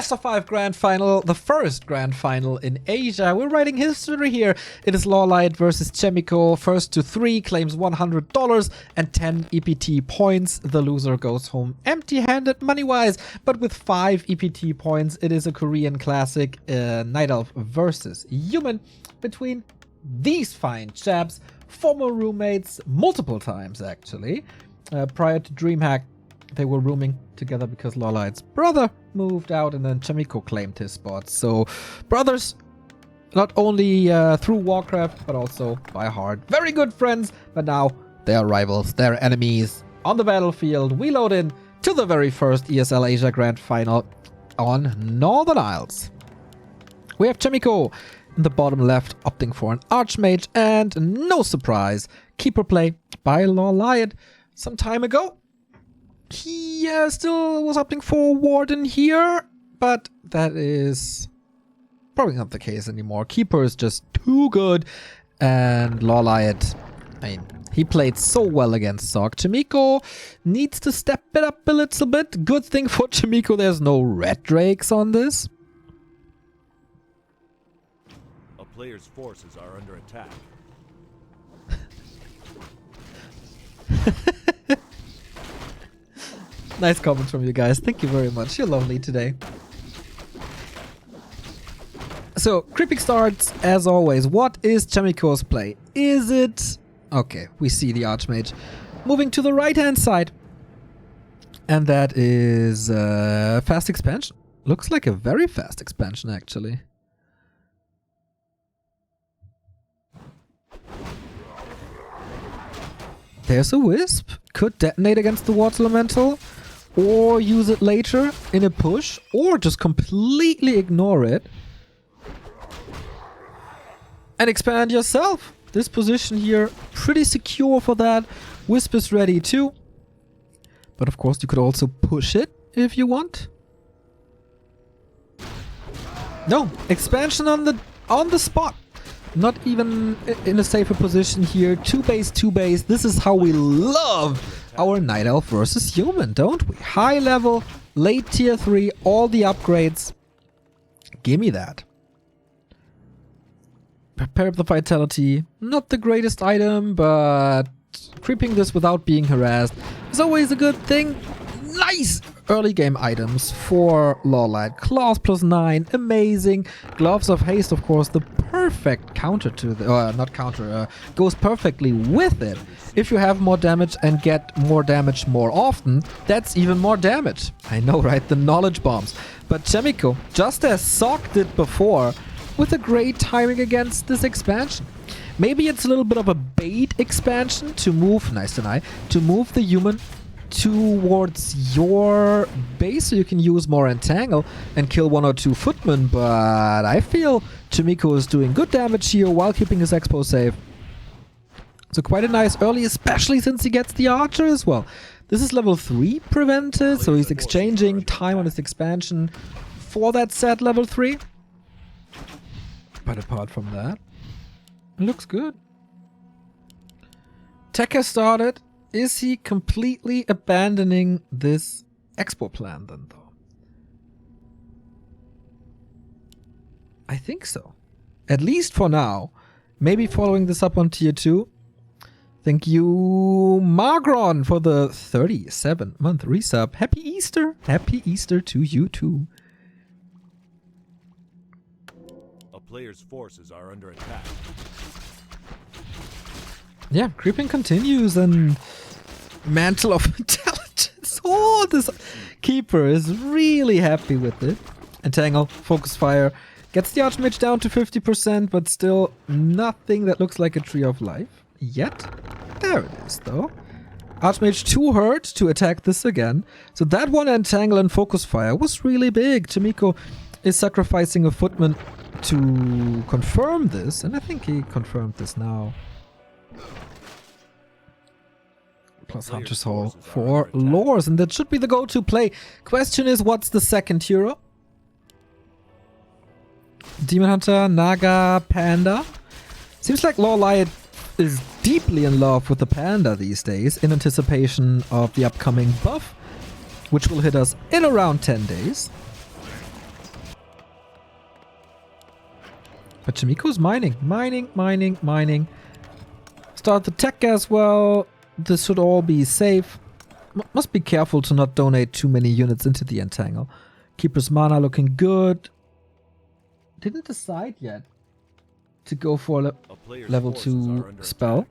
Best of 5 grand final, the first grand final in Asia. We're writing history here. It is LawLiet versus Chaemiko. First to 3 claims $100 and 10 EPT points. The loser goes home empty-handed money-wise, but with 5 EPT points, it is a Korean classic, Night Elf versus Human, between these fine chaps, former roommates multiple times actually. Prior to DreamHack, they were rooming together because LawLiet's brother moved out and then Chaemiko claimed his spot. So, brothers, not only through Warcraft, but also by heart. Very good friends, but now they are rivals, they're enemies on the battlefield. We load in to the very first ESL Asia Grand Final on Northern Isles. We have Chaemiko in the bottom left, opting for an Archmage, and no surprise, keeper play by LawLiet some time ago. He still was opting for Warden here, but that is probably not the case anymore. Keeper is just too good, and LawLiet, I mean, he played so well against Sok. Chaemiko needs to step it up a little bit. Good thing for Chaemiko, there's no red drakes on this. A player's forces are under attack. Nice comments from you guys. Thank you very much. You're lovely today. So, creeping starts, as always. What is Chaemiko's play? Is it... Okay, we see the Archmage moving to the right-hand side. And that is fast expansion. Looks like a very fast expansion, actually. There's a Wisp. Could detonate against the Water Elemental. Or use it later in a push, or just completely ignore it and expand yourself. This position here, pretty secure for that. Wisp is ready too. But of course you could also push it if you want. No, expansion on the spot. Not even in a safer position here. 2 base, 2 base. This is how we love our Night Elf versus Human, don't we? High level, late tier 3, all the upgrades. Gimme that. Prepare up the Vitality. Not the greatest item, but creeping this without being harassed is always a good thing. Nice early game items for LawLiet. Claws +9, amazing. Gloves of Haste, of course, the perfect counter to the... not counter, goes perfectly with it. If you have more damage and get more damage more often, that's even more damage. I know, right? The knowledge bombs. But Chaemiko, just as Sok did before, with a great timing against this expansion. Maybe it's a little bit of a bait expansion to move... Nice deny. To move the Human towards your base so you can use more Entangle and kill 1 or 2 footmen, but I feel Chaemiko is doing good damage here while keeping his expo safe. So quite a nice early, especially since he gets the Archer as well. This is level 3 prevented, so he's exchanging time on his expansion for that set level 3. But apart from that, it looks good. Tech has started. Is he completely abandoning this expo plan then, though? I think so. At least for now. Maybe following this up on tier 2. Thank you, Magron, for the 37-month resub. Happy Easter! Happy Easter to you too. A player's forces are under attack. Yeah, creeping continues and Mantle of Intelligence. Oh, this keeper is really happy with it. Entangle, Focus Fire, gets the Archmage down to 50%, but still nothing that looks like a Tree of Life yet. There it is, though. Archmage too hurt to attack this again. So that one Entangle and Focus Fire was really big. Chaemiko is sacrificing a footman to confirm this, and I think he confirmed this now. Plus Hunter's Hall for Lores, and that should be the go-to play. Question is, what's the second hero? Demon Hunter, Naga, Panda. Seems like LawLiet is deeply in love with the Panda these days in anticipation of the upcoming buff, which will hit us in around 10 days. But Chaemiko's mining. Start the tech as well. This should all be safe. Must be careful to not donate too many units into the entangle. Keeper's mana looking good. Didn't decide yet to go for a level 2 spell.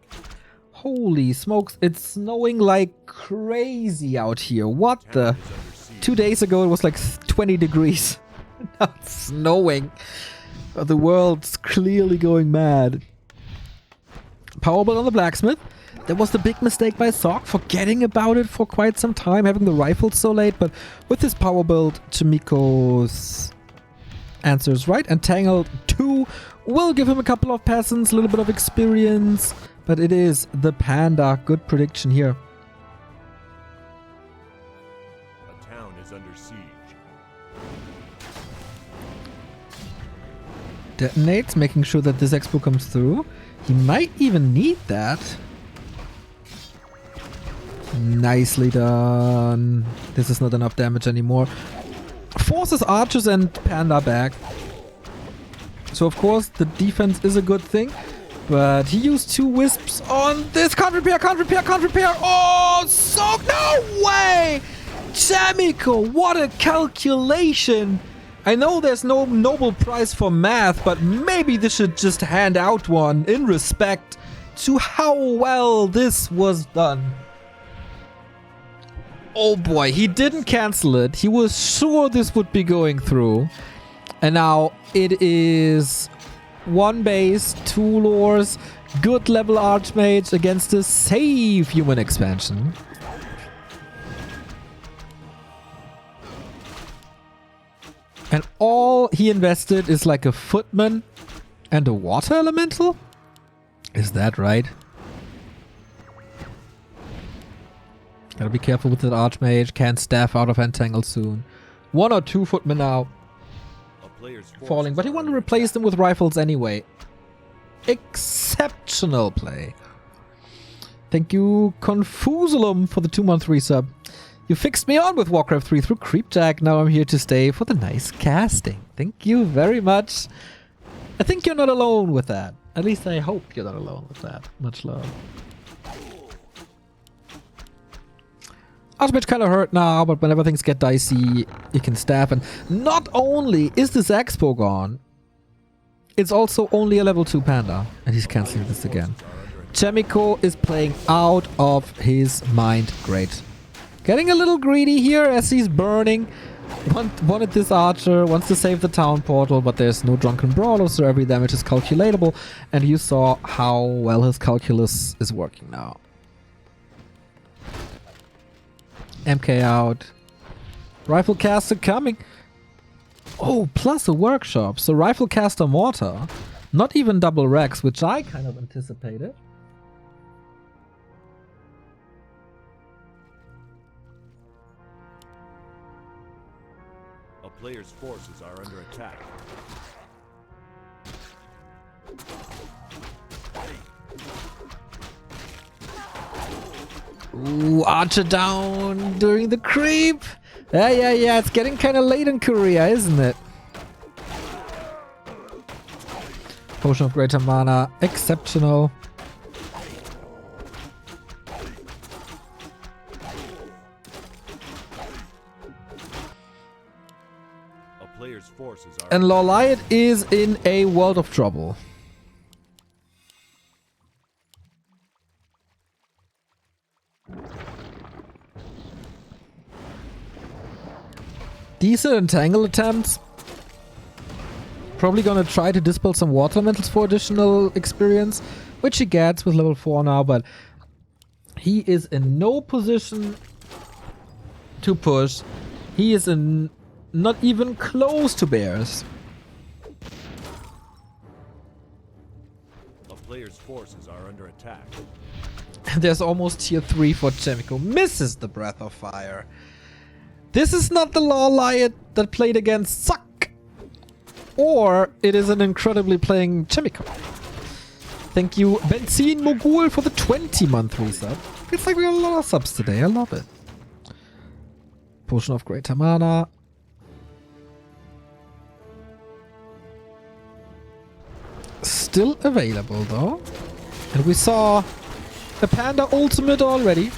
Holy smokes, it's snowing like crazy out here. What the? 2 days ago it was like 20 degrees. Now it's snowing. The world's clearly going mad. Power build on the blacksmith. That was the big mistake by Sock, forgetting about it for quite some time, having the rifles so late. But with this power build, Chaemiko's answers right. Entangled 2 will give him a couple of peasants, a little bit of experience. But it is the panda. Good prediction here. A town is under siege. Detonates, making sure that this expo comes through. He might even need that. Nicely done. This is not enough damage anymore. Forces archers and panda back. So of course the defense is a good thing. But he used 2 wisps on this. Can't repair. Oh, so no way! Chaemiko, what a calculation. I know there's no Nobel Prize for math, but maybe they should just hand out one in respect to how well this was done. Oh boy, he didn't cancel it. He was sure this would be going through. And now it is 1 base, 2 lures, good level Archmage against a safe human expansion. And all he invested is like a footman and a water elemental? Is that right? Gotta be careful with that Archmage. Can't staff out of Entangle soon. 1 or 2 footmen now falling, but he wanted to replace them with rifles anyway. Exceptional play. Thank you, Confusulum, for the 2-month resub. You fixed me on with Warcraft 3 through Creepjack. Now I'm here to stay for the nice casting. Thank you very much. I think you're not alone with that. At least I hope you're not alone with that. Much love. Archmage kind of hurt now, but whenever things get dicey, you can staff. And not only is this expo gone, it's also only a level 2 panda. And he's cancelling this again. Chaemiko is playing out of his mind. Great. Getting a little greedy here as he's burning. Wanted this archer, wants to save the town portal, but there's no drunken brawler, so every damage is calculatable. And you saw how well his calculus is working now. MK out. Rifle caster coming. Oh, plus a workshop. So rifle caster mortar. Not even double Rex, which I kind of anticipated. A player's forces are under attack. Ooh, archer down during the creep. Yeah. It's getting kind of late in Korea, isn't it? Potion of Greater Mana, exceptional. A player's forces are And LawLiet is in a world of trouble. Decent entangle attempts. Probably gonna try to dispel some water elementals for additional experience, which he gets with level 4 now, but he is in no position to push. He is in not even close to bears. a player's forces are under attack. And there's almost tier 3 for Chaemiko. Misses the Breath of Fire. This is not the LawLiet that played against Suck. Or it is an incredibly playing Chaemiko. Thank you, Benzin Mogul, for the 20-month resub. It's like we got a lot of subs today. I love it. Potion of Greater Mana. still available though. And we saw the Panda ultimate already.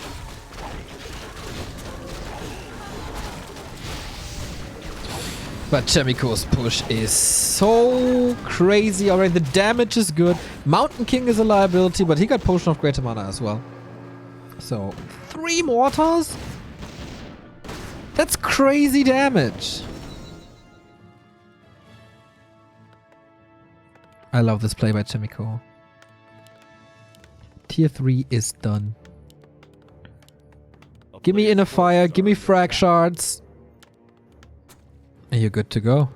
But Chaemiko's push is so crazy already. The damage is good. Mountain King is a liability, but he got Potion of Greater Mana as well. So, 3 Mortars? That's crazy damage. I love this play by Chaemiko. Tier 3 is done. Give me Inner Fire, give me Frag Shards. And you're good to go.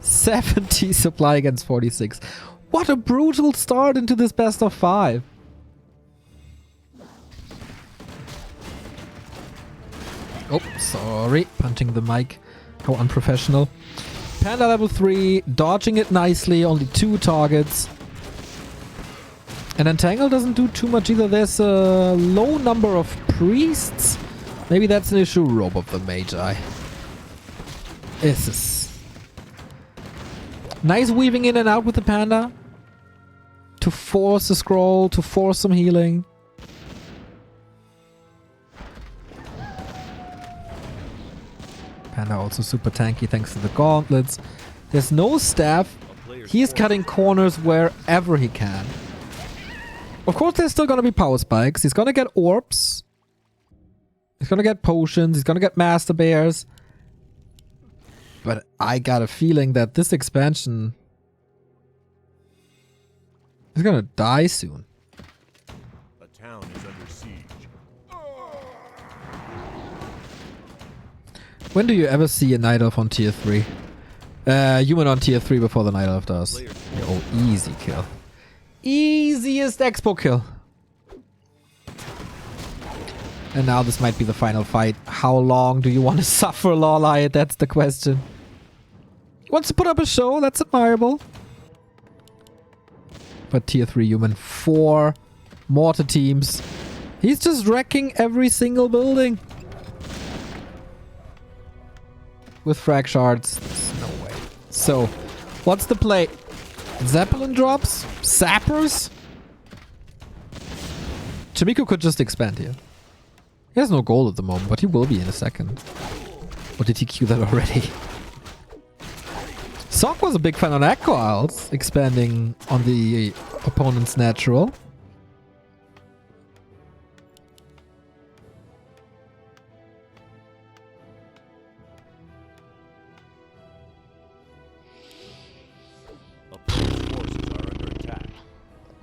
70 supply against 46. What a brutal start into this best of 5. Oh, sorry. Punching the mic. How unprofessional. Panda level 3. Dodging it nicely. Only 2 targets. And Entangle doesn't do too much either. There's a low number of priests. Maybe that's an issue. Robe of the Magi. This is nice weaving in and out with the Panda to force a scroll, to force some healing. Panda also super tanky thanks to the gauntlets. There's no staff. He's cutting corners wherever he can. Of course, there's still gonna be power spikes. He's gonna get orbs. He's gonna get potions. He's gonna get master bears. But I got a feeling that this expansion is gonna die soon. The town is under siege. When do you ever see a Night Elf on tier 3? Human on tier 3 before the Night Elf does. Oh, easy kill. Easiest expo kill. And now this might be the final fight. How long do you want to suffer, LawLiet? That's the question. He wants to put up a show. That's admirable. But tier 3 human. 4 mortar teams. He's just wrecking every single building. With frag shards. There's no way. So, what's the play? Zeppelin drops? Sappers? Chaemiko could just expand here. He has no gold at the moment, but he will be in a second. Or did he queue that already? Sock was a big fan on Echo Isles, expanding on the opponent's natural. Forces are under attack.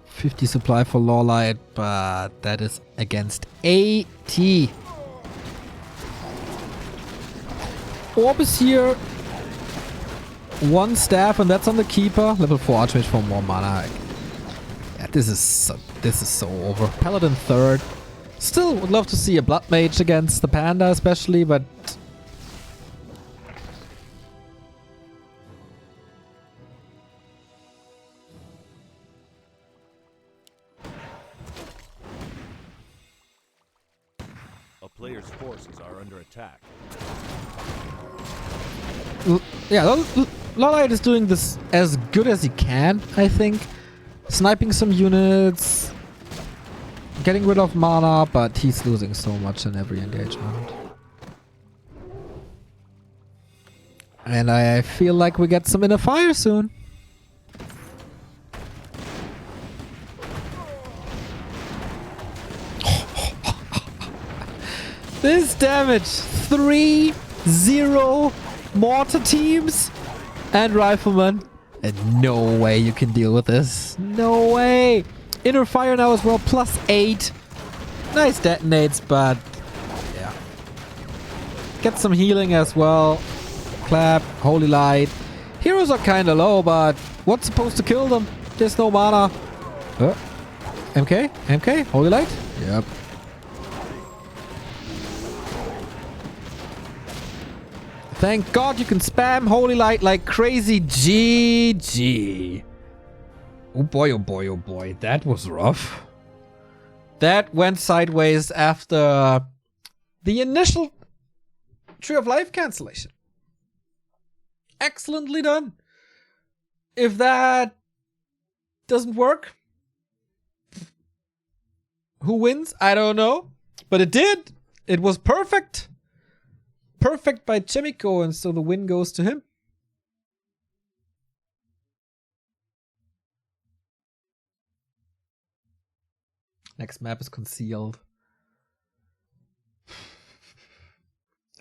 50 supply for LawLiet, but that is against 80. Orb is here. 1 staff, and that's on the keeper. Level 4 Archmage for more mana. Yeah, this is so over. Paladin 3rd. Still would love to see a Blood Mage against the Panda, especially, but A player's forces are under attack. yeah, LawLiet is doing this as good as he can, I think. Sniping some units, getting rid of mana, but he's losing so much in every engagement. And I feel like we get some Inner Fire soon. This damage! 3-0 mortar teams and riflemen. And no way you can deal with this. No way! Inner Fire now as well, +8. Nice detonates, but yeah. Get some healing as well. Clap, Holy Light. Heroes are kinda low, but what's supposed to kill them? There's no mana. MK? MK? Holy Light? Yep. Thank God you can spam Holy Light like crazy. GG. Oh boy, oh boy, oh boy. That was rough. That went sideways after the initial Tree of Life cancellation. Excellently done. If that Doesn't work. Who wins? I don't know. But it did. It was perfect. Perfect by Chaemiko, and so the win goes to him. Next map is concealed.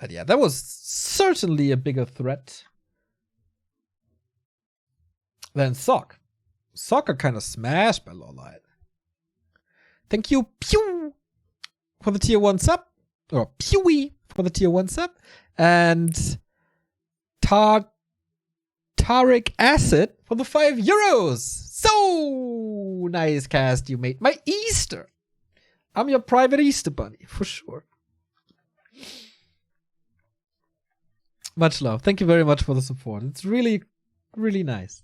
But yeah, that was certainly a bigger threat than Sock. Sock are kind of smashed by LawLiet. Thank you, Pew, for the tier 1 sub. Or Pewy for the tier 1 sub. And Tariq Acid for the €5. So nice, Cast. You made my Easter. I'm your private Easter bunny, for sure. Much love. Thank you very much for the support. It's really, really nice.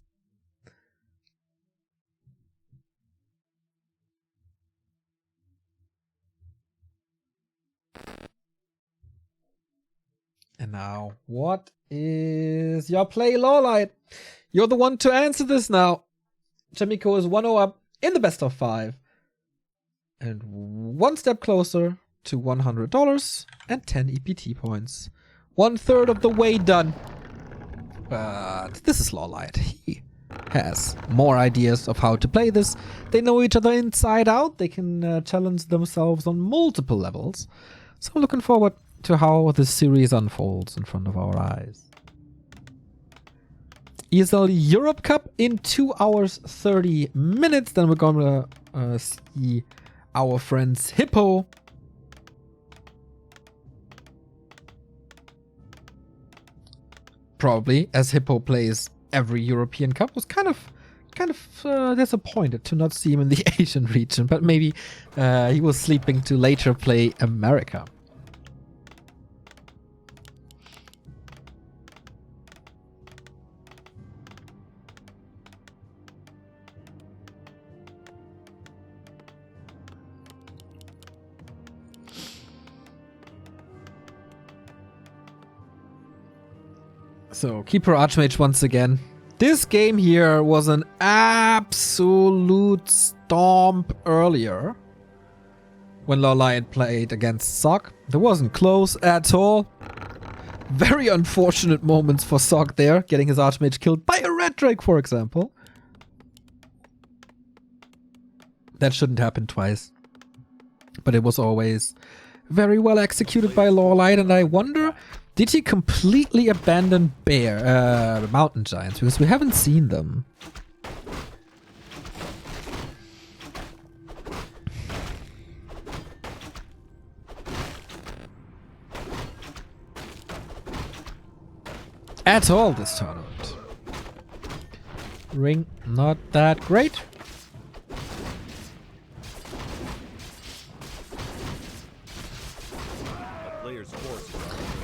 And now, what is your play, LawLiet? You're the one to answer this now. Chaemiko is 1-0 up in the best of 5. And one step closer to $100 and 10 EPT points. 1/3 of the way done. But this is LawLiet. He has more ideas of how to play this. They know each other inside out. They can challenge themselves on multiple levels. So I'm looking forward to how this series unfolds in front of our eyes. ESL Europe Cup in 2 hours 30 minutes. Then we're gonna see our friends Hippo. Probably, as Hippo plays every European Cup, was kind of disappointed to not see him in the Asian region, but maybe he was sleeping to later play America. So, Keeper Archmage once again. This game here was an absolute stomp earlier when LawLiet played against Sock. It wasn't close at all. Very unfortunate moments for Sock there, getting his Archmage killed by a Red Drake, for example. That shouldn't happen twice. But it was always very well executed by LawLiet, and I wonder, did he completely abandon Mountain Giants? Because we haven't seen them. At all this tournament. Ring not that great.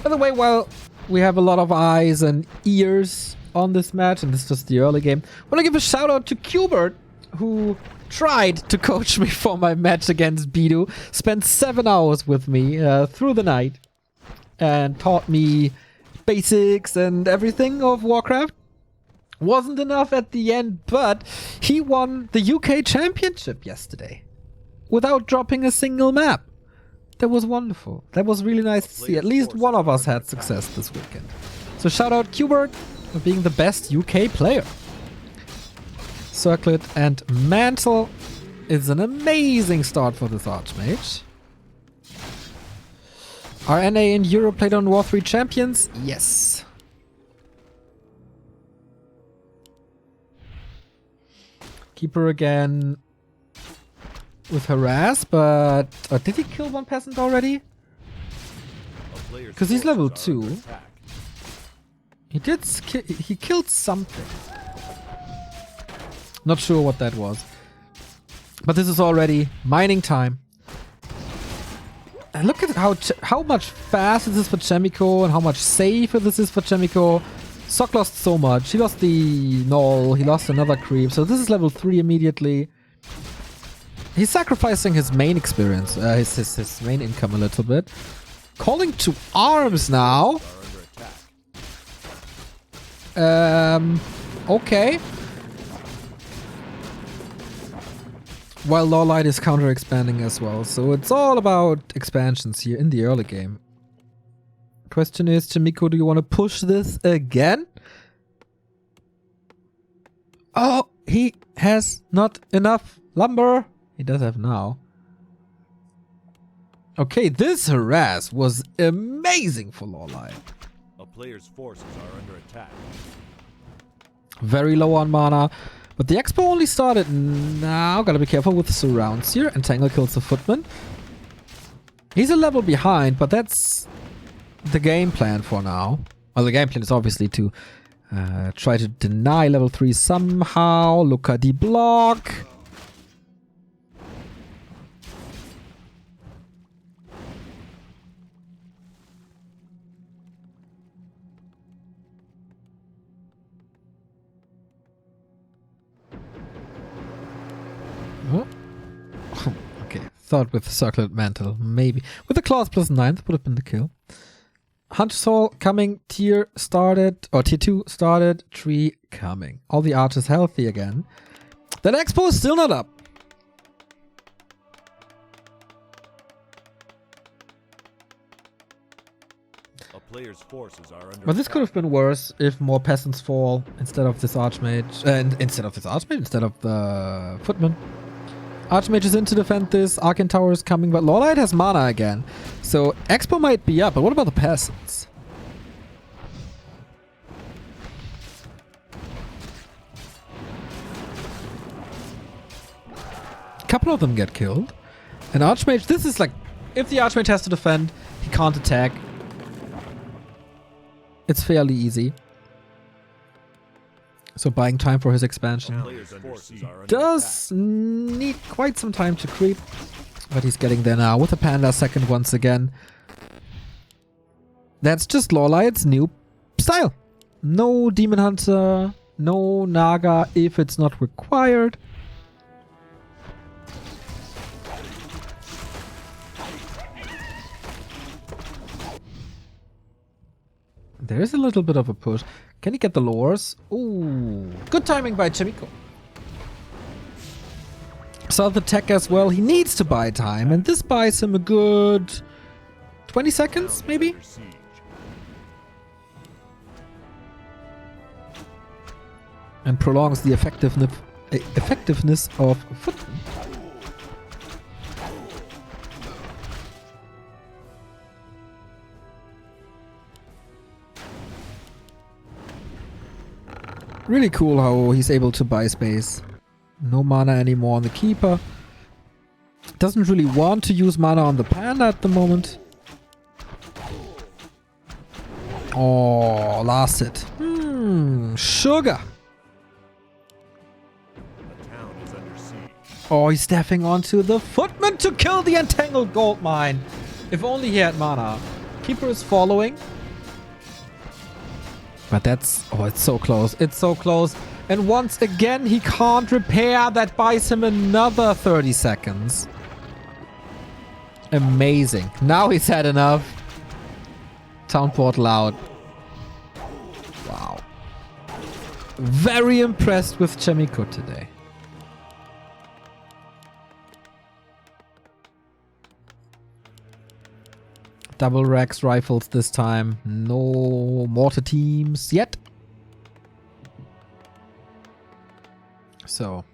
By the way, while we have a lot of eyes and ears on this match, and this is just the early game, I want to give a shout out to Qbert, who tried to coach me for my match against Bidu, spent 7 hours with me through the night, and taught me basics and everything of Warcraft. Wasn't enough at the end, but he won the UK Championship yesterday without dropping a single map. That was wonderful. That was really nice to see. At least one of us had success this weekend. So shout out Qbert for being the best UK player. Circlet and Mantle is an amazing start for this Archmage. Are NA and Europe played on War 3 Champions? Yes. Keeper again with Harass, but did he kill one peasant already? Because he's level 2. He killed something. Not sure what that was. But this is already mining time. And look at how much faster this is for Chaemiko and how much safer this is for Chaemiko. Sock lost so much. He lost the Null, he lost another creep. So this is level 3 immediately. He's sacrificing his main experience, his main income a little bit. Calling to arms now. Okay. While LawLiet is counter-expanding as well, so it's all about expansions here in the early game. Question is, Chaemiko, do you want to push this again? Oh, he has not enough lumber. He does have now. Okay, this harass was amazing for LawLiet. A player's forces are under attack. Very low on mana. But the expo only started now. Gotta be careful with the surrounds here. Entangle kills the footman. He's a level behind, but that's the game plan for now. Well, the game plan is obviously to try to deny level 3 somehow. Look at the block. Oh. Okay, thought with Circlet Mantle, maybe. With the claws plus 9, that would have been the kill. Hunter's Hall coming, tier started, or tier 2 started, tree coming. All the archers healthy again. That expo is still not up. A player's forces are under But this could have been worse if more peasants fall instead of this archmage. Instead of the footman. Archmage is in to defend this. Arcane Tower is coming, but LawLiet has mana again. So Expo might be up, but what about the peasants? A couple of them get killed. And Archmage, this is like, if the Archmage has to defend, he can't attack. It's fairly easy. So buying time for his expansion. Does need quite some time to creep. But he's getting there now with a Panda second once again. That's just LawLiet's new style. No Demon Hunter, no Naga if it's not required. There is a little bit of a push. Can he get the lures? Ooh, good timing by Chaemiko. Saw the tech as well. He needs to buy time, and this buys him a good 20 seconds, maybe? And prolongs the effectiveness of footman. Really cool how he's able to buy space. No mana anymore on the keeper. Doesn't really want to use mana on the panda at the moment. Oh, last hit. Sugar. The town is under siege. Oh, he's staffing onto the footman to kill the entangled gold mine. If only he had mana. Keeper is following. But that's... oh, it's so close. It's so close. And once again, he can't repair. That buys him another 30 seconds. Amazing. Now he's had enough. Town portal out. Wow. Very impressed with Chaemiko today. Double Rex rifles this time. No mortar teams yet. So,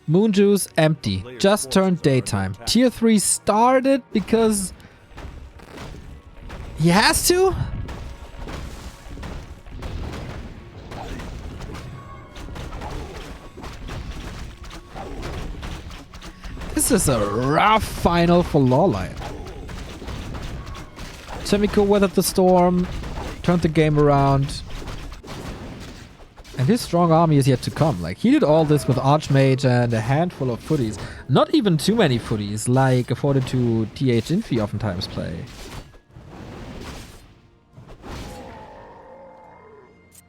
Moon Juice empty. Just turned daytime. Tier 3 started because he has to. This is a rough final for LawLiet. Chaemiko weathered the storm, turned the game around. And his strong army is yet to come. Like, he did all this with Archmage and a handful of footies. Not even too many footies, like a 42 TH Infi oftentimes play.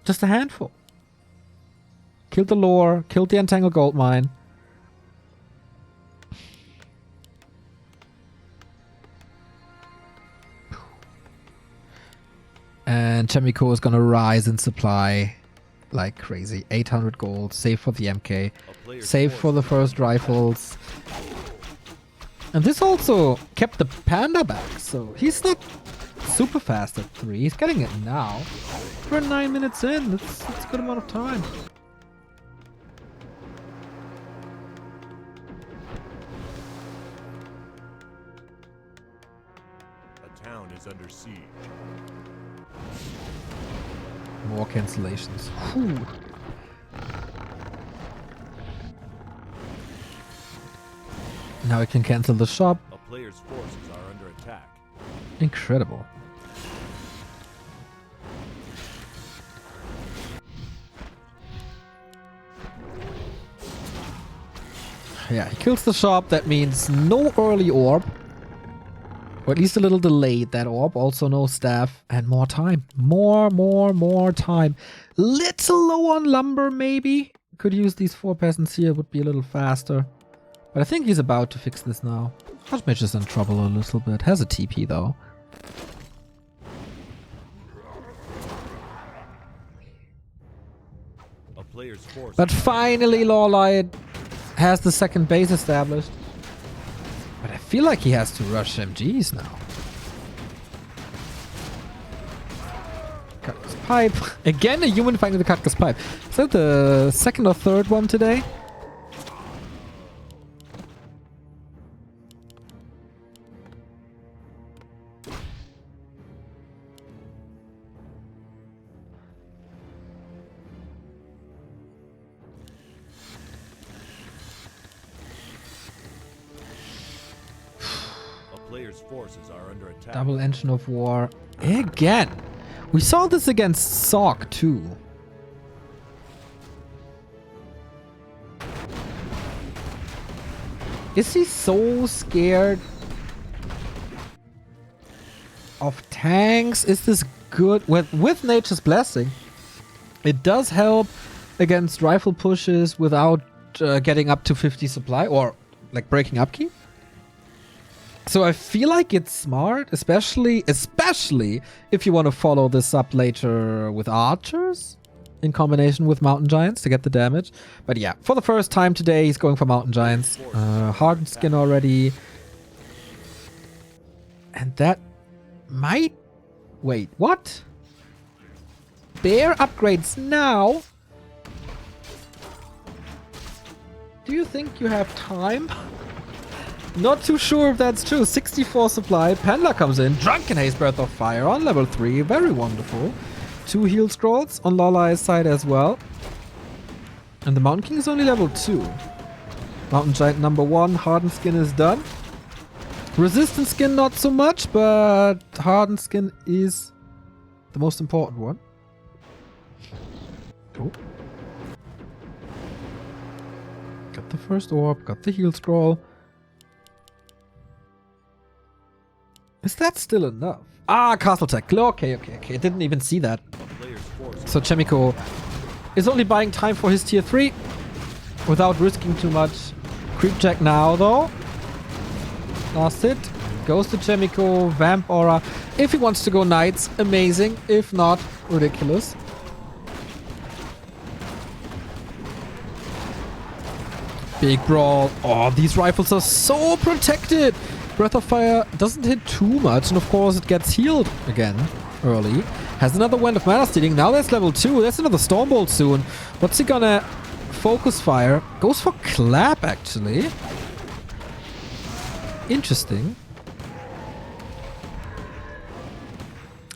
Just a handful. Killed the lore, killed the Entangled Gold Mine. And Chaemiko is gonna rise in supply. like crazy. 800 gold, save for the MK, A player's save for the first rifles. And this also kept the Panda back, so he's not super fast at 3. He's getting it now. We're 9 minutes in. That's a good amount of time. A town is under siege. More cancellations. Whew. Now we can cancel the shop. A player's forces are under attack. Incredible. Yeah, he kills the shop. That means no early orb. Or at least a little delayed, that orb. Also no staff. And more time. More time. Little low on lumber, maybe. Could use these 4 peasants here. Would be a little faster. But I think he's about to fix this now. Archmage is in trouble a little bit. Has a TP though. A player's force. But finally LawLiet has the second base established. But I feel like he has to rush MGs now. Cactus Pipe. Again a human fighting the Cactus Pipe. Is that the second or third one today? Players' forces are under attack. Double engine of war. Again. We saw this against Sock too. Is he so scared of tanks? Is this good? With Nature's Blessing, it does help against rifle pushes without getting up to 50 supply or like breaking upkeep. So I feel like it's smart, especially if you want to follow this up later with archers in combination with mountain giants to get the damage. But yeah, for the first time today, he's going for mountain giants. Hardened skin already. And that might... Wait, what? Bear upgrades now? Do you think you have time? Not too sure if that's true. 64 supply. Panda comes in. Drunken Haze Breath of Fire on level 3. Very wonderful. 2 heal scrolls on LawLiet's side as well. And the Mountain King is only level 2. Mountain Giant number 1. Hardened Skin is done. Resistant Skin not so much, but Hardened Skin is the most important one. Oh. Got the first orb. Got the heal scroll. Is that still enough? Ah, Castle Tech. Okay. I didn't even see that. So Chaemiko is only buying time for his tier 3 without risking too much. Creep check now, though. Last hit. Goes to Chaemiko. Vamp Aura. If he wants to go Knights, amazing. If not, ridiculous. Big brawl. Oh, these rifles are so protected. Breath of Fire doesn't hit too much, and of course it gets healed again early. Has another Wand of Mana Stealing. Now that's level 2. That's another Stormbolt soon. What's he gonna focus fire? Goes for Clap, actually. Interesting.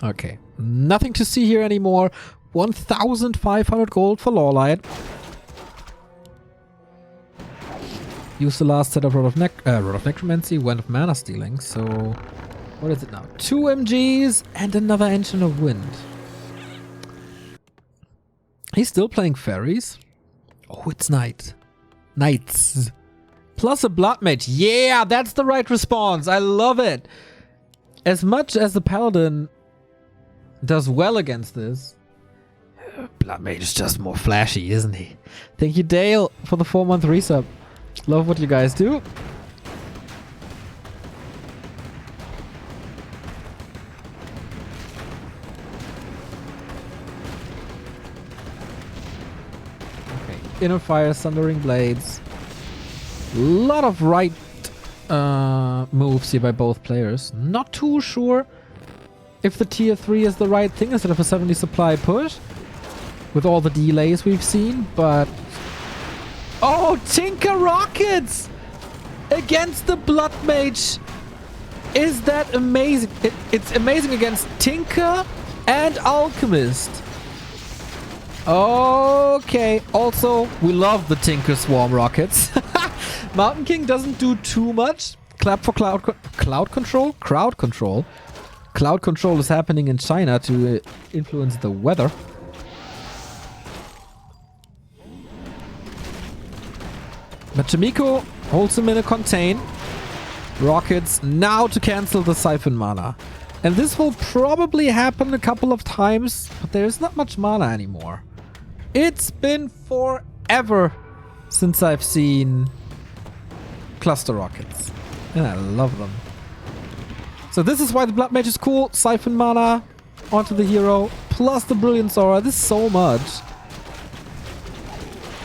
Okay. Nothing to see here anymore. 1,500 gold for LawLiet. Use the last set of Rod of Necromancy, Wand of Mana Stealing. So, what is it now? 2 MGs and another Engine of Wind. He's still playing fairies. Oh, it's night. Knights. Plus a Blood Mage. Yeah, that's the right response. I love it. As much as the Paladin does well against this, Blood Mage is just more flashy, isn't he? Thank you, Dale, for the 4-month resub. Love what you guys do. Inner Fire, Thundering Blades. A lot of right moves here by both players. Not too sure if the tier 3 is the right thing instead of a 70 supply push with all the delays we've seen, but... Oh, Tinker Rockets against the Blood Mage. Is that amazing? It's amazing against Tinker and Alchemist. Okay, also, we love the Tinker Swarm Rockets. Mountain King doesn't do too much. Clap for crowd control. Cloud control is happening in China to influence the weather. But Chaemiko holds him in a contain. Rockets now to cancel the Siphon mana. And this will probably happen a couple of times, but there's not much mana anymore. It's been forever since I've seen cluster rockets. And I love them. So this is why the Blood Mage is cool. Siphon mana onto the hero, plus the Brilliance Aura. This is so much.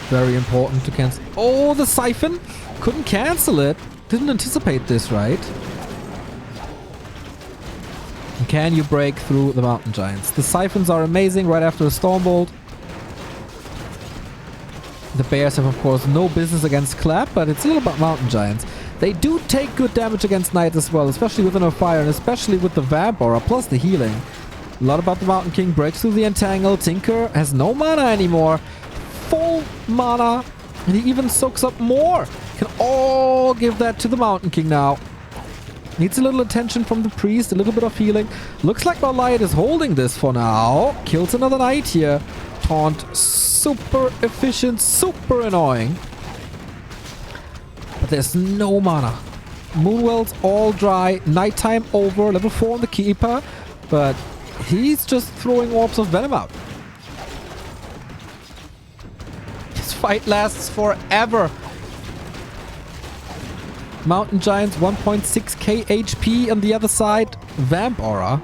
Very important to cancel. Oh, the Siphon! Couldn't cancel it. Didn't anticipate this, right? And can you break through the Mountain Giants? The Siphons are amazing right after the Stormbolt. The Bears have, of course, no business against Clap, but it's all about Mountain Giants. They do take good damage against Knight as well, especially with Inner Fire and especially with the Vamp Aura, plus the healing. A lot about the Mountain King. Breaks through the Entangle. Tinker has no mana anymore. Full mana. And he even soaks up more. Can all give that to the Mountain King now. Needs a little attention from the Priest. A little bit of healing. Looks like LawLiet is holding this for now. Kills another Knight here. Taunt. Super efficient. Super annoying. But there's no mana. Moonwell's all dry. Nighttime over. Level 4 on the Keeper. But he's just throwing orbs of venom out. This fight lasts forever. Mountain Giants 1.6k HP on the other side. Vamp Aura.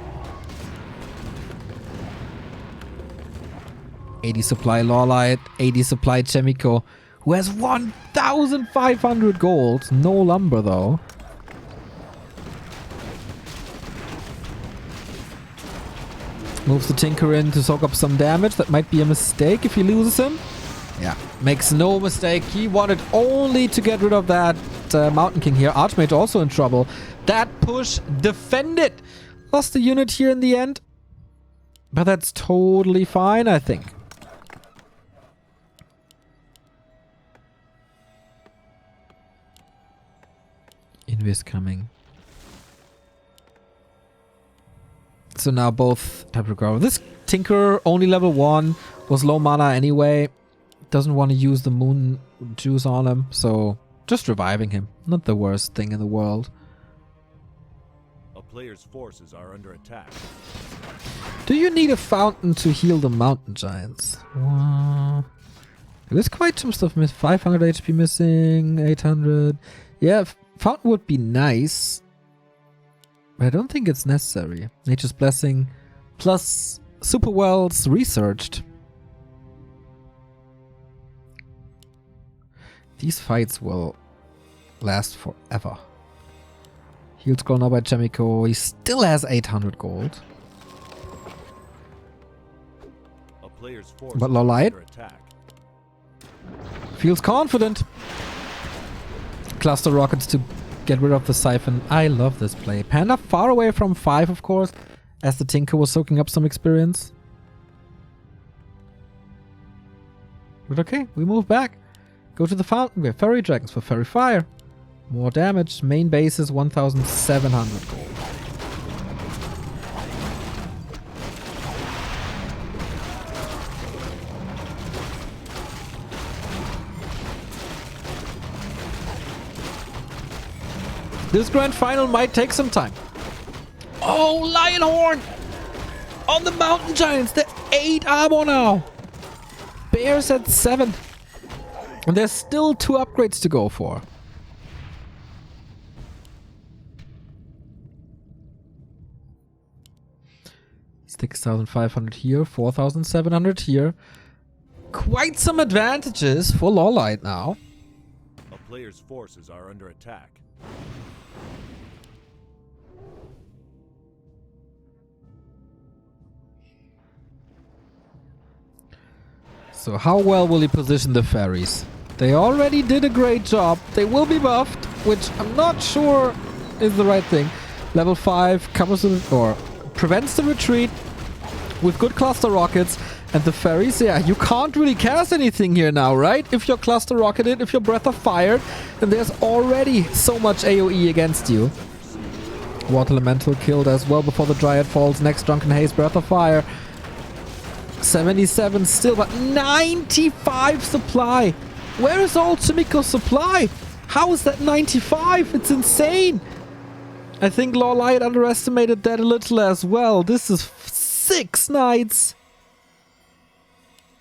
80 supply LawLiet. 80 supply Chaemiko, who has 1,500 gold. No lumber though. Moves the Tinker in to soak up some damage. That might be a mistake if he loses him. Yeah, makes no mistake. He wanted only to get rid of that Mountain King here. Archmage also in trouble. That push defended. Lost the unit here in the end. But that's totally fine, I think. Invis coming. So now both type of grow. This Tinker, only level 1, was low mana anyway. Doesn't want to use the moon juice on him, so just reviving him. Not the worst thing in the world. A player's forces are under attack. Do you need a fountain to heal the Mountain Giants? There's quite some stuff missing. 500 HP missing, 800. Yeah, fountain would be nice. But I don't think it's necessary. Nature's Blessing plus super wells researched. These fights will last forever. Healed scroll now by Chaemiko. He still has 800 gold. A player's force But LawLiet attack. feels confident. Cluster rockets to get rid of the Siphon. I love this play. Panda far away from 5, of course, as the Tinker was soaking up some experience. But okay, we move back. Go to the fountain. We have Fairy Dragons for Fairy Fire. More damage. Main base is 1,700 gold. This grand final might take some time. Oh, Lionhorn! On the Mountain Giants. They're 8 armor now. Bears at 7. And there's still 2 upgrades to go for. $6,500 here, 4,700 here. quite some advantages for LawLiet now. A player's forces are under attack. So how well will he position the fairies? They already did a great job. They will be buffed, which I'm not sure is the right thing. Level 5 covers or prevents the retreat with good cluster rockets. And the fairies, yeah, you can't really cast anything here now, right? If you're cluster rocketed, if you're breath of fire, then there's already so much AoE against you. Water Elemental killed as well before the Dryad falls. Next, Drunken Haze, breath of fire. 77 still, but 95 supply. Where is all Chaemiko's supply? How is that 95? It's insane. I think LawLiet underestimated that a little as well. This is 6 knights.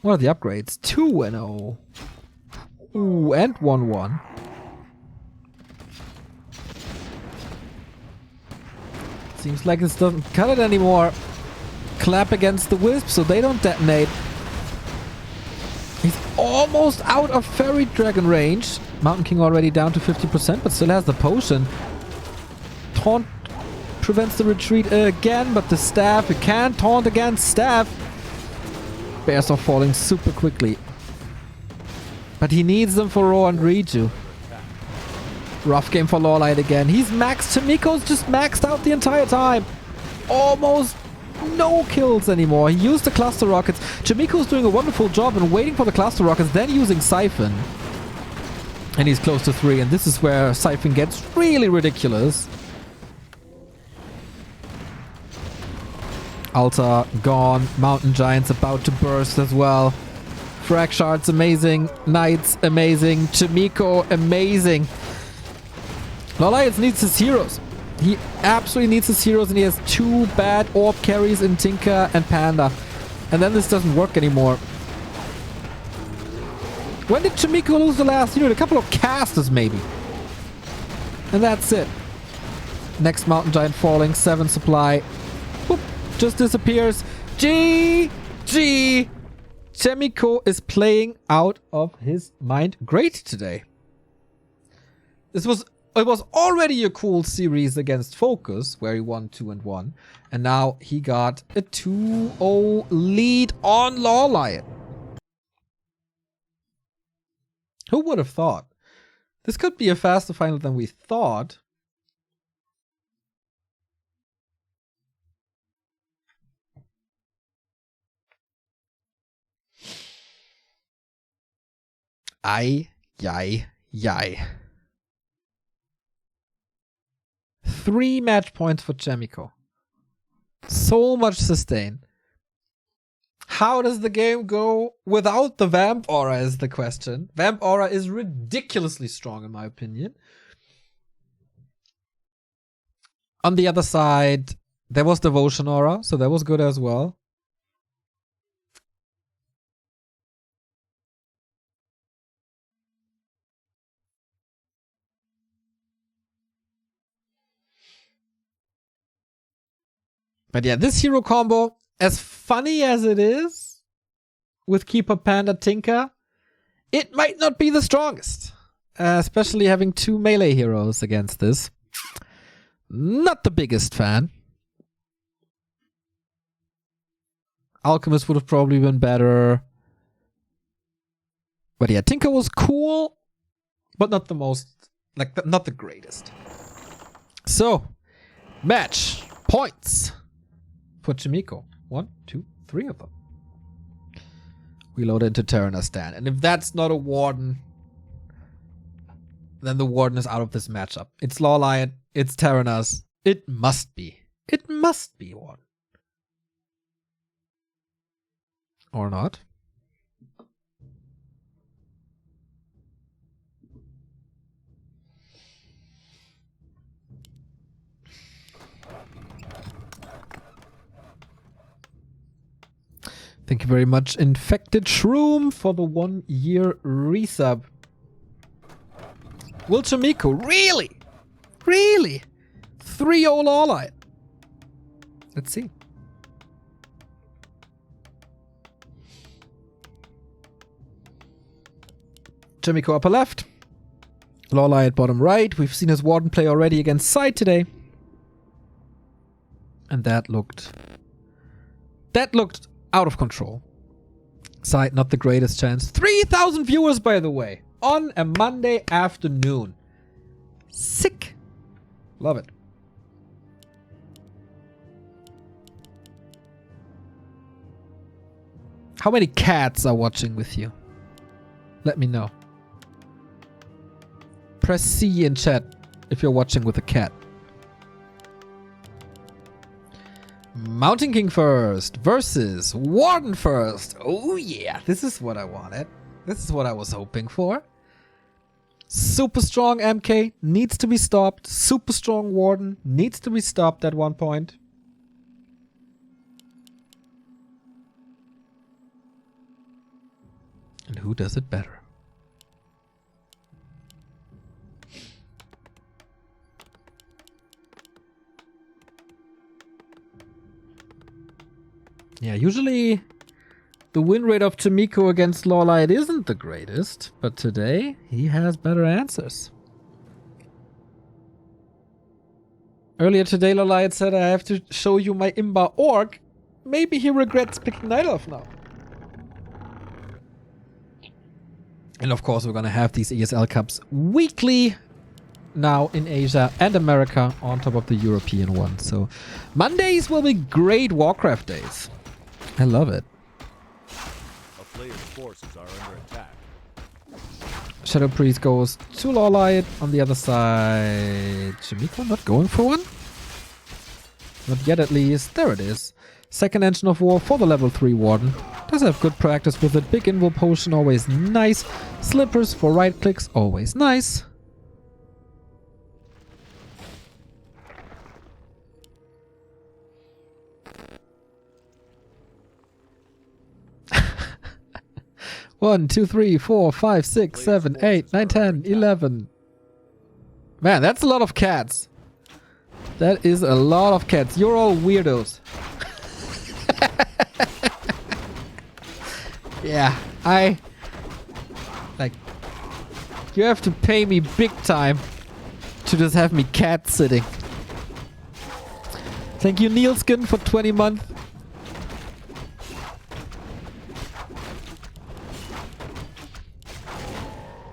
What are the upgrades? 2 and 0. Ooh, and 1-1. Seems like this doesn't cut it anymore. Clap against the wisp so they don't detonate. He's almost out of Fairy Dragon range. Mountain King already down to 50%, but still has the potion. Taunt prevents the retreat again, but the staff, you can't taunt against staff. Bears are falling super quickly. But he needs them for Raw and Reju. Rough game for LawLiet again. He's maxed. Chaemiko's just maxed out the entire time. Almost no kills anymore. He used the cluster rockets. Chaemiko's doing a wonderful job and waiting for the cluster rockets, then using Siphon. And he's close to 3, and this is where Siphon gets really ridiculous. Altar gone. Mountain Giant's about to burst as well. Frag Shards amazing. Knights amazing. Chaemiko amazing. LawLiet needs his heroes. He absolutely needs his heroes, and he has 2 bad orb carries in Tinker and Panda. And then this doesn't work anymore. When did Chaemiko lose the last unit? A couple of casters maybe. And that's it. Next Mountain Giant falling. 7 supply. Boop. Just disappears. GG. Chaemiko is playing out of his mind. Great today. It was already a cool series against Focus, where he won 2-1. And now he got a 2-0 lead on LawLiet. Who would have thought? This could be a faster final than we thought. Ay, yay, yay. 3 match points for Chaemiko. So much sustain. How does the game go without the Vamp Aura is the question. Vamp Aura is ridiculously strong in my opinion. On the other side, there was Devotion Aura, so that was good as well. But yeah, this hero combo, as funny as it is, with Keeper Panda Tinker, it might not be the strongest. Especially having 2 melee heroes against this. Not the biggest fan. Alchemist would have probably been better. But yeah, Tinker was cool, but not the most, not the greatest. So, match points for Chaemiko. 1, 2, 3 of them. We load into Terranastan. And if that's not a Warden, then the Warden is out of this matchup. It's LawLiet, it's Terranas. It must be. It must be Warden. Or not. Thank you very much, Infected Shroom, for the 1-year resub. Will Chaemiko really? Really? 3-0 LawLiet. Let's see. Chaemiko upper left. LawLiet bottom right. We've seen his Warden play already against Side today. And that looked out of control. Side not the greatest chance. 3,000 viewers, by the way, on a Monday afternoon. Sick. Love it. How many cats are watching with you? Let me know. Press C in chat if you're watching with a cat. Mountain King first versus Warden first. Oh yeah, this is what I wanted. This is what I was hoping for. Super strong MK needs to be stopped. Super strong Warden needs to be stopped at one point. And who does it better? Yeah, usually the win rate of Chaemiko against LawLiet isn't the greatest, but today he has better answers. Earlier today LawLiet said I have to show you my Imba orc. Maybe he regrets picking Night Elf now. And of course we're gonna have these ESL Cups weekly now in Asia and America on top of the European one. So Mondays will be great Warcraft days. I love it. A player's forces are under attack. Shadow Priest goes to LawLiet. On the other side, Chaemiko not going for one? Not yet at least. There it is. Second Engine of War for the level 3 Warden. Does have good practice with it. Big Invul Potion, always nice. Slippers for right clicks, always nice. One, 2, 3, 4, 5, 6, 7, 8, 9, 10, 11. Man, that's a lot of cats. That is a lot of cats. You're all weirdos. Yeah, like, you have to pay me big time to just have me cat sitting. Thank you, Neilskin, for 20 months.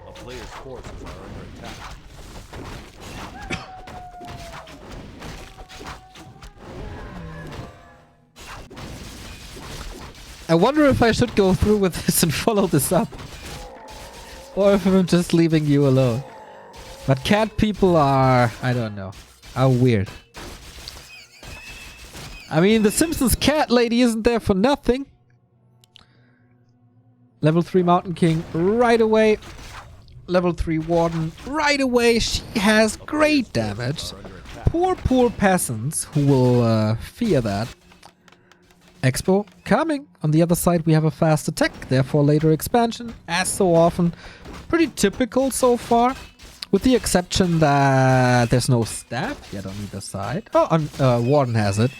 A player's forces are under attack. I wonder if I should go through with this and follow this up. Or if I'm just leaving you alone. But cat people are, I don't know, are weird. I mean, the Simpsons cat lady isn't there for nothing. Level 3 Mountain King right away. Level 3 Warden right away. She has great damage. Poor peasants who will fear that. Expo coming. On the other side we have a fast attack, therefore later expansion, as so often. Pretty typical so far, with the exception that there's no staff yet on either side. Oh, Warden has it.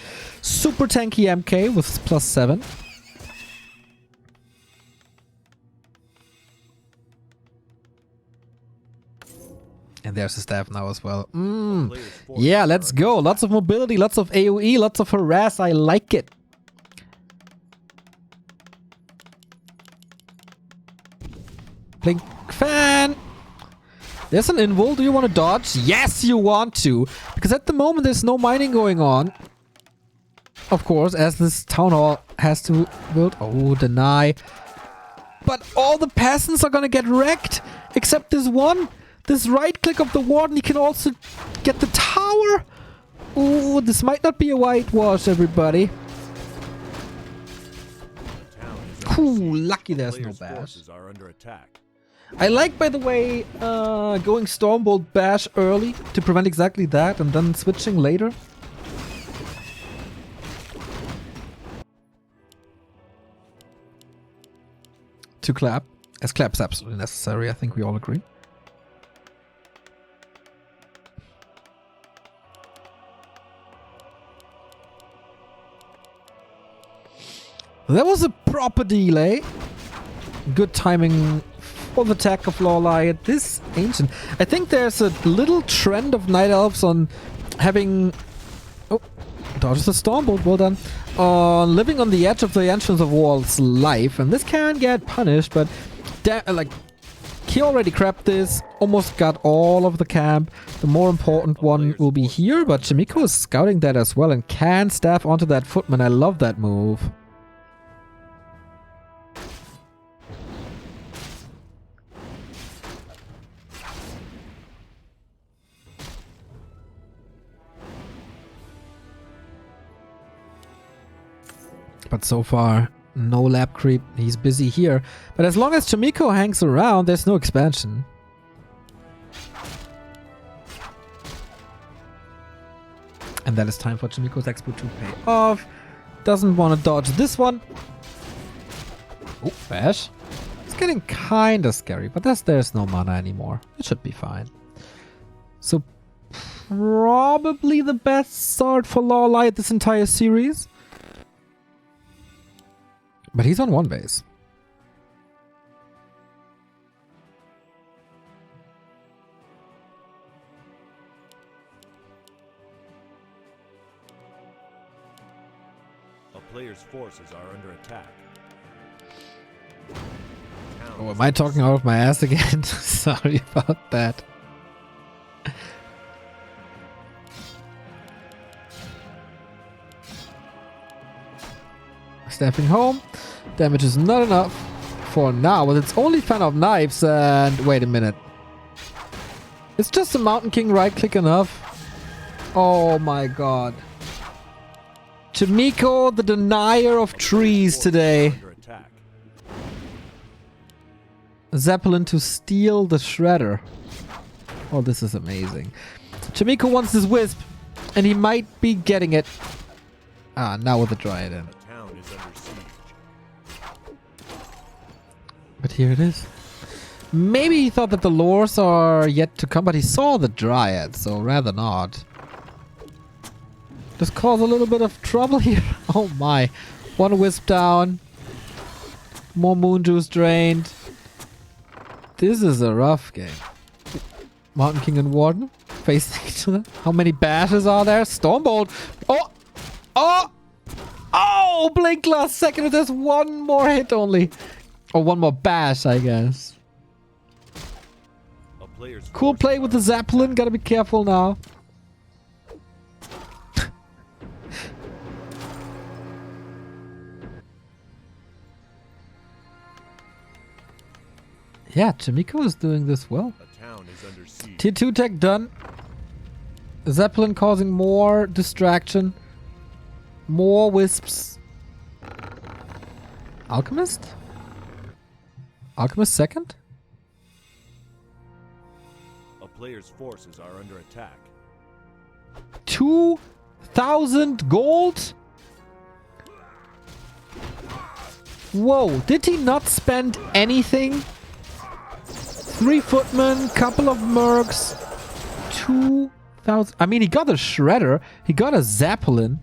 Super tanky MK with +7. And there's the staff now as well. Yeah, let's go. Lots of mobility, lots of AoE, lots of harass. I like it. Blink fan. There's an invul. Do you want to dodge? Yes, you want to. Because at the moment there's no mining going on. Of course, as this town hall has to build. Oh, deny. But all the peasants are gonna get wrecked. Except this one. This right click of the Warden. He can also get the tower. Ooh, this might not be a whitewash, everybody. Ooh, lucky there's no bash. Are under attack. I like, by the way, going Stormbolt Bash early to prevent exactly that and then switching later. To clap, as clap is absolutely necessary, I think we all agree. That was a proper delay. Good timing for the tech of LawLiet. This ancient. I think there's a little trend of Night Elves on having... Oh, dodges the Stormbolt, well done. On living on the edge of the entrance of Wall's life. And this can get punished, but... like... He already crapped this, almost got all of the camp. The more important one will be here, but Chaemiko is scouting that as well and can staff onto that footman. I love that move. But so far... no lab creep, he's busy here. But as long as Chaemiko hangs around, there's no expansion. And that is time for Chaemiko's Expo to pay off. Doesn't want to dodge this one. Oh, bash. It's getting kind of scary, but there's no mana anymore. It should be fine. So, probably the best start for LawLiet this entire series. But he's on one base. A player's forces are under attack. Oh, am I talking out of my ass again? Sorry about that. Stepping home. Damage is not enough for now, but it's only fan of knives. And wait a minute. It's just a Mountain King right click enough. Oh my god. Chaemiko, the denier of trees today. Zeppelin to steal the shredder. Oh, this is amazing. Chaemiko wants this wisp, and he might be getting it. Ah, now with the Dryad in. But here it is. Maybe he thought that the lures are yet to come, but he saw the Dryad, so rather not. Just cause a little bit of trouble here. Oh my. One wisp down. More moon juice drained. This is a rough game. Mountain King and Warden facing each other. How many bashes are there? Stormbolt. Oh! Oh! Oh! Blink last second. There's one more hit only. Or one more bash, I guess. Cool play with the Zeppelin. Gotta be careful now. Yeah, Chaemiko is doing this well. Tier 2 tech done. Zeppelin causing more distraction. More wisps. Alchemist? Alchemist second? A player's forces are under attack. 2,000 gold? Whoa, did he not spend anything? 3 footmen, couple of mercs, 2,000. I mean, he got a shredder, he got a Zeppelin.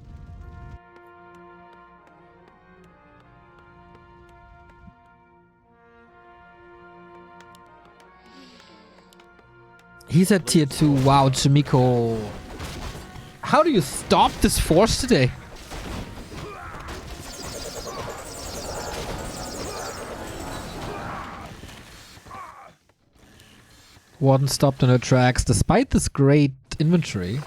He's at tier 2. Wow, Chaemiko. How do you stop this force today? Warden stopped in her tracks despite this great inventory.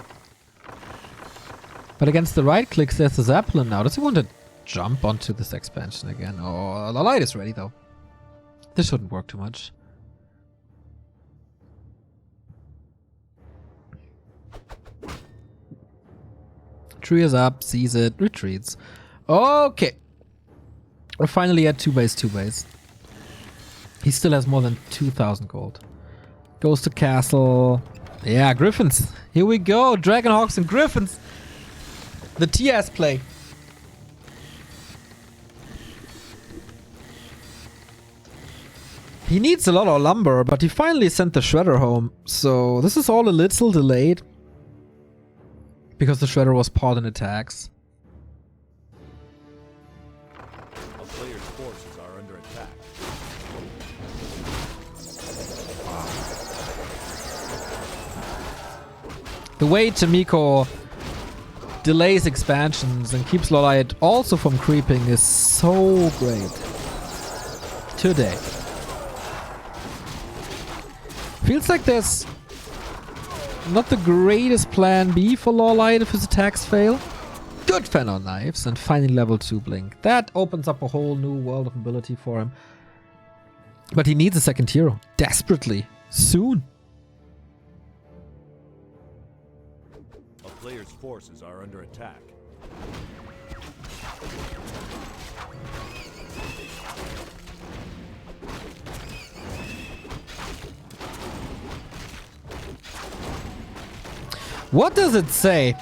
But against the right clicks, there's the Zeppelin now. Does he want to jump onto this expansion again? Oh, LawLiet is ready though. This shouldn't work too much. Tree is up, sees it, retreats. Okay. We're finally at 2 base, 2 base. He still has more than 2,000 gold. Goes to castle. Yeah, Griffins. Here we go. Dragonhawks and Griffins. The TS play. He needs a lot of lumber, but he finally sent the shredder home. So this is all a little delayed. Because the shredder was part in attacks. A player's forces are under attack. The way Chaemiko delays expansions and keeps LawLiet also from creeping is so great. Today. Feels like there's not the greatest plan B for LawLiet if his attacks fail. Good fan on knives and finally level 2 blink. That opens up a whole new world of ability for him. But he needs a second hero. Desperately. Soon. A player's forces are under attack. What does it say?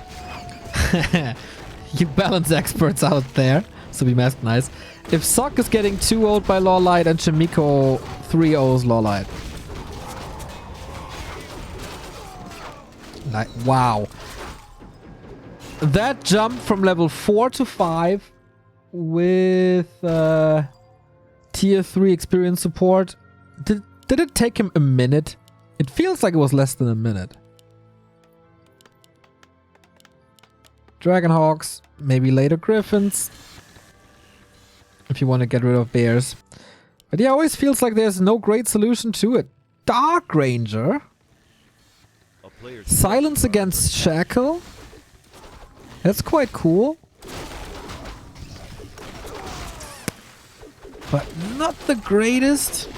You balance experts out there. So be masked nice. If Sock is getting 2-0'd by LawLiet and Chaemiko 3-0's LawLiet. Wow. That jump from level 4 to 5 with tier 3 experience support. Did it take him a minute? It feels like it was less than a minute. Dragonhawks, maybe later Griffins. If you want to get rid of bears. But yeah, always feels like there's no great solution to it. Dark Ranger. Silence against Shackle. That's quite cool. But not the greatest.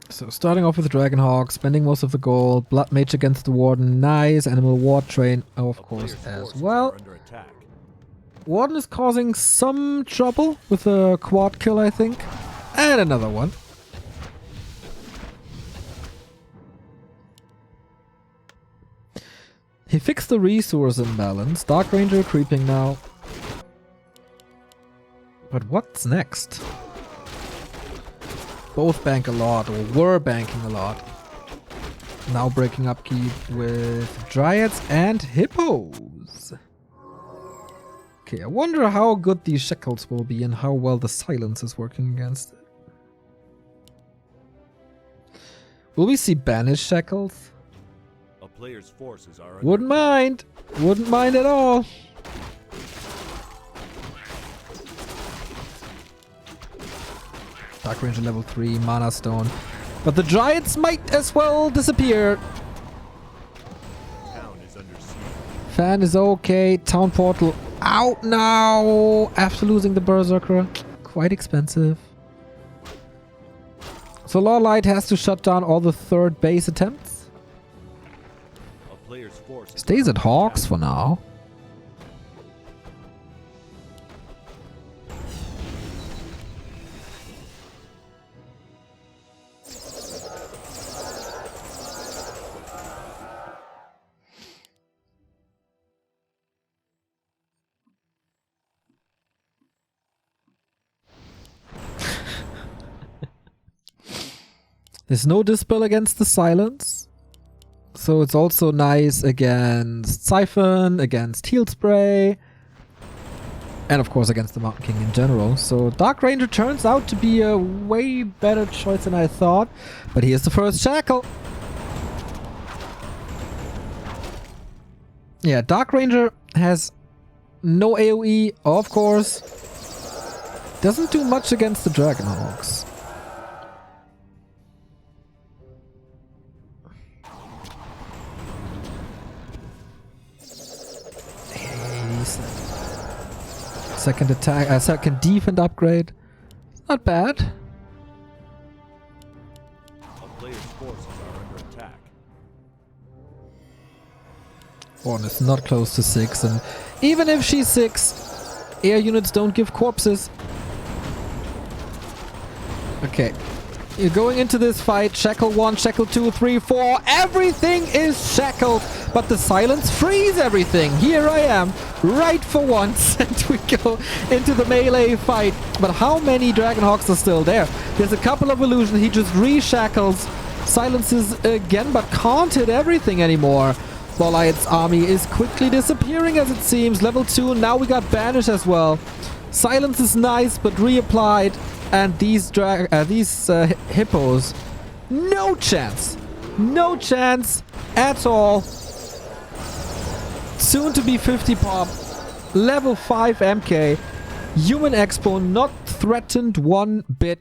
So starting off with Dragonhawk, spending most of the gold, Blood Mage against the Warden, nice, Animal Ward Train, oh, of course, as well. Warden is causing some trouble with a quad kill, I think. And another one. He fixed the resource imbalance. Dark Ranger creeping now. But what's next? Both bank a lot, or were banking a lot. Now breaking upkeep with Dryads and Hippos. Okay, I wonder how good these Shackles will be and how well the Silence is working against it. Will we see Banished Shackles? A player's forces are Wouldn't mind. Wouldn't mind at all. Dark Ranger level 3, Mana Stone. But the Dryads might as well disappear. Town is under siege. Fan is okay. Town Portal out now after losing the Berserker. Quite expensive. So LawLiet has to shut down all the third base attempts. A player's forces Stays at Hawks for now. There's no Dispel against the Silence. So it's also nice against Siphon, against Heal Spray. And of course against the Mountain King in general. So Dark Ranger turns out to be a way better choice than I thought. But here's the first Shackle. Yeah, Dark Ranger has no AoE, of course. Doesn't do much against the Dragonhawks. Second attack, second defense upgrade. Not bad. A player's forces are under attack. One is not close to 6, and even if she's 6, air units don't give corpses. Okay. You're going into this fight. Shackle 1, Shackle 2, 3, 4. Everything is shackled, but the Silence frees everything. Here I am, right for once, and we go into the melee fight. But how many Dragonhawks are still there? There's a couple of illusions. He just re-shackles, silences again, but can't hit everything anymore. LawLiet's army is quickly disappearing as it seems. Level 2, now we got Banish as well. Silence is nice, but reapplied. And these hippos, no chance. No chance at all. Soon to be 50 pop. Level 5 MK. Human Expo not threatened one bit.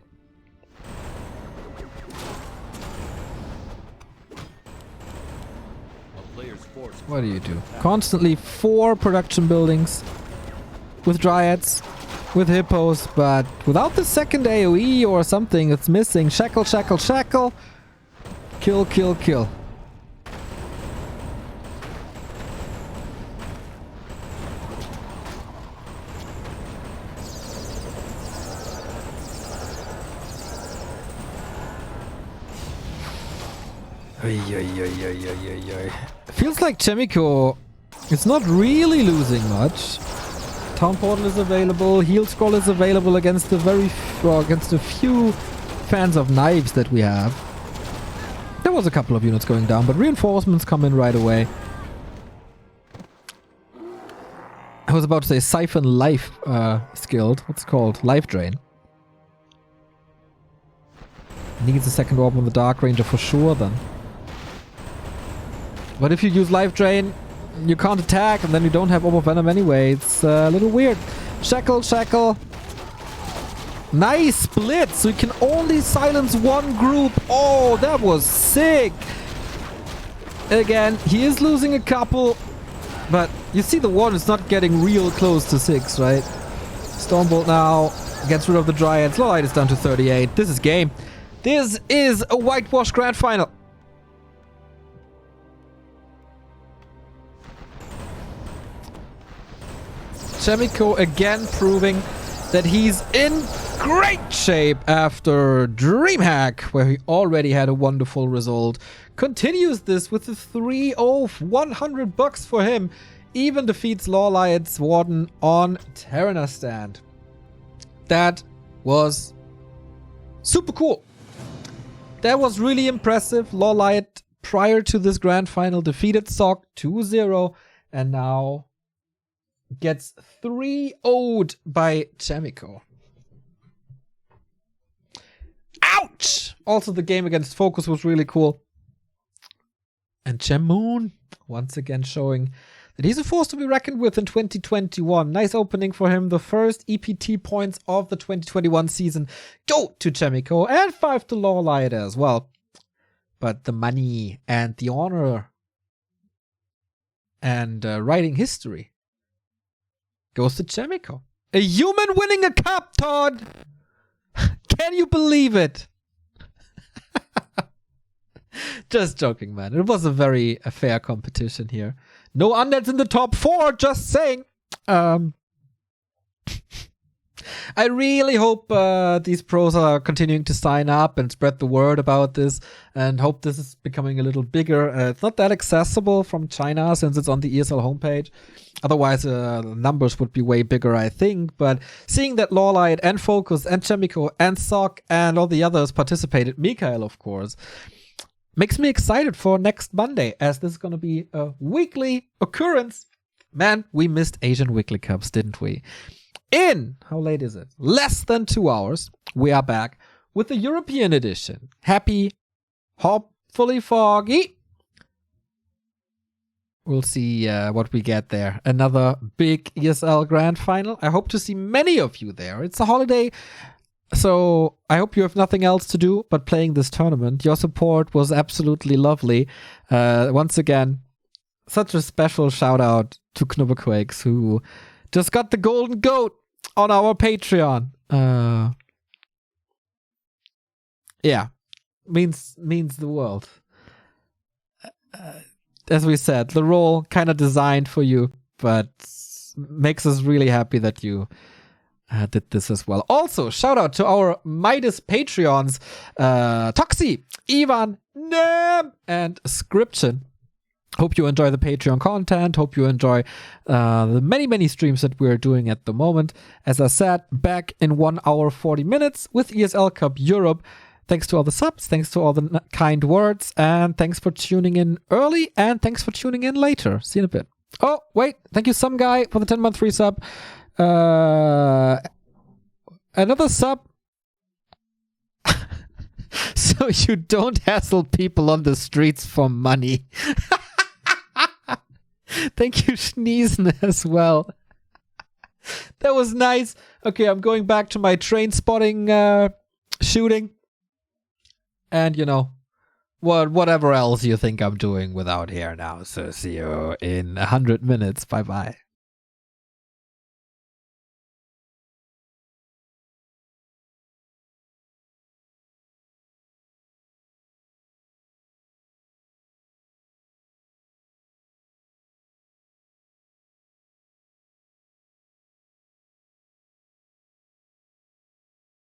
What do you do? Constantly 4 production buildings with dryads, with hippos, but without the second AoE or something it's missing. Shackle, shackle, shackle. Kill, kill, kill. Feels like Chaemiko is not really losing much. Town Portal is available, Heal Scroll is available against the against a few fans of knives that we have. There was a couple of units going down, but reinforcements come in right away. I was about to say Siphon Life skilled. What's it called? Life Drain. Needs a second orb on the Dark Ranger for sure then. But if you use Life Drain, you can't attack and then you don't have Orb of Venom anyway. It's a little weird. Shackle, shackle. Nice split, so you can only silence one group. Oh, that was sick. Again, he is losing a couple, but you see the one is not getting real close to 6, right? Stormbolt now gets rid of the Dryads. LawLiet is down to 38. This is game. This is a whitewash grand final. Chaemiko again proving that he's in great shape after DreamHack, where he already had a wonderful result. Continues this with a 3-0, $100 for him. Even defeats LawLiet's Warden on Terraner stand. That was super cool. That was really impressive. LawLiet, prior to this grand final, defeated Sock 2-0 and now gets 3-0'd by Chaemiko. Ouch! Also, the game against Focus was really cool. And Chaemoon, once again showing that he's a force to be reckoned with in 2021. Nice opening for him. The first EPT points of the 2021 season go to Chaemiko and 5 to LawLiet as well. But the money and the honor and writing history goes to Chaemiko. A human winning a cup, Todd! Can you believe it? Just joking, man. It was a very fair competition here. No undeads in the top 4, just saying. I really hope these pros are continuing to sign up and spread the word about this, and hope this is becoming a little bigger. It's not that accessible from China since it's on the ESL homepage. Otherwise, the numbers would be way bigger, I think. But seeing that LawLiet and Focus and Chaemiko and Sock and all the others participated, Mikael, of course, makes me excited for next Monday, as this is going to be a weekly occurrence. Man, we missed Asian Weekly Cups, didn't we? How late is it? Less than 2 hours, we are back with the European edition. Happy, hopefully foggy. We'll see what we get there. Another big ESL Grand Final. I hope to see many of you there. It's a holiday, so I hope you have nothing else to do but playing this tournament. Your support was absolutely lovely. Once again, such a special shout out to Knubberquakes, who just got the golden goat on our Patreon. Yeah, means the world. As we said, the role kind of designed for you, but makes us really happy that you did this as well. Also, shout out to our Midas Patreons, Toxie, Ivan, Nem, and Scription. Hope you enjoy the Patreon content. Hope you enjoy the many streams that we're doing at the moment. As I said, back in 1 hour 40 minutes with ESL Cup Europe. Thanks to all the subs, thanks to all the kind words, and thanks for tuning in early, and thanks for tuning in later. See you in a bit. Oh, wait. Thank you, some guy, for the 10-month free sub. Another sub. So you don't hassle people on the streets for money. Thank you, Schneesen, as well. That was nice. Okay, I'm going back to my train spotting shooting. And, whatever else you think I'm doing without here now. So see you in 100 minutes. Bye-bye.